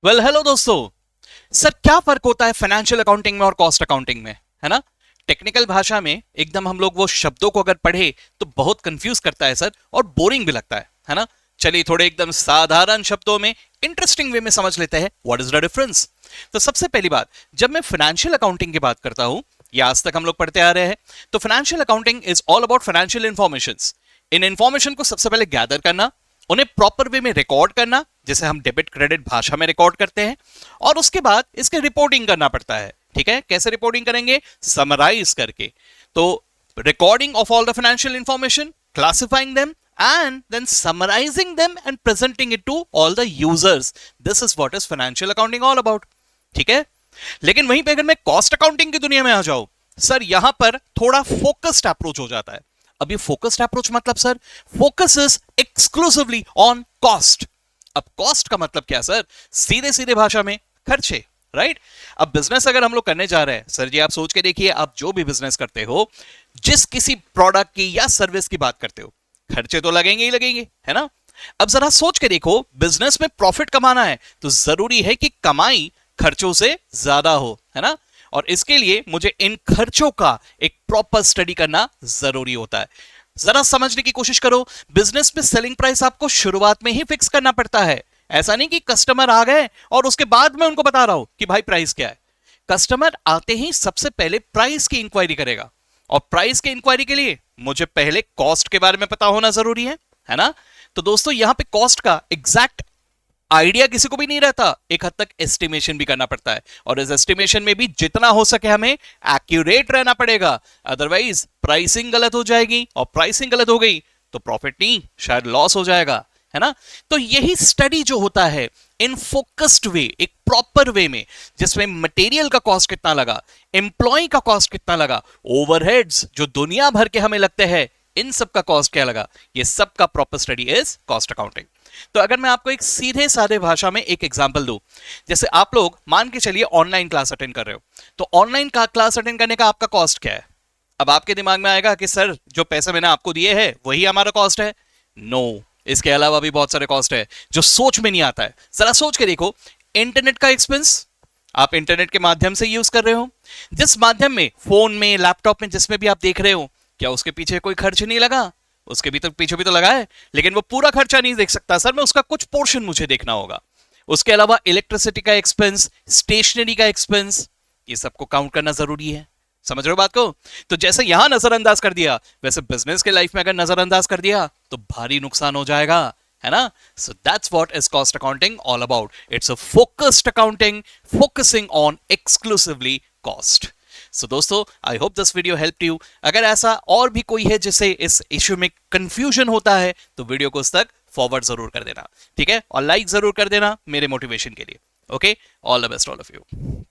Hello दोस्तों। Sir क्या फर्क होता है फाइनेंशियल अकाउंटिंग में और कॉस्ट अकाउंटिंग में, है ना? टेक्निकल भाषा में एकदम हम लोग वो शब्दों को अगर पढ़े तो बहुत कंफ्यूज करता है सर, और बोरिंग भी लगता है ना? चलिए थोड़े एकदम साधारण शब्दों में इंटरेस्टिंग वे में समझ लेते हैं व्हाट इज द डिफरेंस। तो सबसे पहली बात, जब मैं फाइनेंशियल अकाउंटिंग की बात करता हूं, या आज तक हम लोग पढ़ते आ रहे हैं, तो financial accounting is all about financial information. In information को सबसे पहले गैदर करना, उन्हें प्रॉपर वे में रिकॉर्ड करना, जैसे हम डेबिट क्रेडिट भाषा में रिकॉर्ड करते हैं, और उसके बाद इसके रिपोर्टिंग करना पड़ता है। ठीक है, कैसे रिपोर्टिंग करेंगे? समराइज करके। तो recording of all the financial information, classifying them, and then summarizing them and presenting it to all the users. This is what is financial accounting all about. ठीक है, लेकिन वहीं पे अगर मैं कॉस्ट अकाउंटिंग की दुनिया में आ जाऊं, सर यहां पर थोड़ा फोकस्ड अप्रोच हो जाता है। अब ये फोकस्ड अप्रोच मतलब sir, focus is exclusively on cost. अब कॉस्ट का मतलब क्या सर? सीधे सीधे भाषा में खर्चे, राइट? अब बिजनेस अगर हम लोग करने जा रहे हैं, सर जी आप सोच के देखिए, आप जो भी बिजनेस करते हो, जिस किसी प्रोडक्ट की या सर्विस की बात करते हो, खर्चे तो लगेंगे ही लगेंगे, है ना? अब जरा सोच के देखो, बिजनेस में प्रॉफिट कमाना है तो जरूरी है कि कमाई खर्चों से ज्यादा हो, है ना? और इसके लिए मुझे इन खर्चों का एक प्रॉपर स्टडी करना जरूरी होता है। जरा समझने की कोशिश करो, बिजनेस में सेलिंग प्राइस आपको शुरुआत में ही फिक्स करना पड़ता है। ऐसा नहीं कि कस्टमर आ गए और उसके बाद मैं उनको बता रहा हूं कि भाई प्राइस क्या है। कस्टमर आते ही सबसे पहले प्राइस की इंक्वायरी करेगा, और प्राइस की इंक्वायरी के लिए मुझे पहले कॉस्ट के बारे में पता होना जरूरी है ना? तो दोस्तों यहां पे कॉस्ट का एग्जैक्ट आइडिया किसी को भी नहीं रहता, एक हद तक एस्टिमेशन भी करना पड़ता है, और इस एस्टिमेशन में भी जितना हो सके हमें एक्यूरेट रहना पड़ेगा। अदरवाइज प्राइसिंग गलत हो जाएगी, और प्राइसिंग गलत हो गई तो प्रॉफिट नहीं, शायद लॉस हो जाएगा, है ना? तो यही स्टडी जो होता है इन फोकस्ड वे, एक प्रॉपर वे में, जिसमें मटेरियल का कॉस्ट कितना लगा, एम्प्लॉय का कॉस्ट कितना लगा, ओवरहेड्स जो दुनिया भर के हमें लगते हैं, इन सब का कॉस्ट क्या लगा, ये सब का proper study is cost accounting. तो अगर मैं आपको एक सीधे साधे भाषा में एक एग्जांपल दूं, जैसे आप लोग मान के चलिए ऑनलाइन क्लास अटेंड कर रहे हो, तो ऑनलाइन का क्लास अटेंड करने का आपका कॉस्ट क्या है? अब आपके दिमाग में आएगा कि सर जो पैसे मैंने आपको दिए हैं वही हमारा कॉस्ट है। नो, इसके अलावा भी बहुत सारे कॉस्ट है जो सोच में नहीं आता है। जरा सोच के देखो, इंटरनेट का एक्सपेंस, आप इंटरनेट के माध्यम से यूज कर रहे हो, जिस माध्यम में, फोन में, लैपटॉप में, जिसमें भी आप देख रहे हो, क्या उसके पीछे कोई खर्च नहीं लगा? उसके भी तो पीछे भी तो लगा है, लेकिन वो पूरा खर्चा नहीं देख सकता सर, मैं उसका कुछ पोर्शन मुझे देखना होगा। उसके अलावा इलेक्ट्रिसिटी का एक्सपेंस, स्टेशनरी का एक्सपेंस, ये सबको काउंट करना जरूरी है। समझ रहे हो बात को? तो जैसे यहां नजरअंदाज कर दिया, वैसे बिजनेस के लाइफ में अगर नजरअंदाज कर दिया तो भारी नुकसान हो जाएगा, है ना? So that's what is cost accounting all about. It's a focused accounting, focusing on exclusively cost. So दोस्तों, I hope this video help you. अगर ऐसा और भी कोई है जिसे इस इश्यू में कंफ्यूजन होता है, तो वीडियो को उस तक फॉरवर्ड जरूर कर देना, ठीक है? और लाइक जरूर कर देना मेरे मोटिवेशन के लिए। Okay, all the best all of you.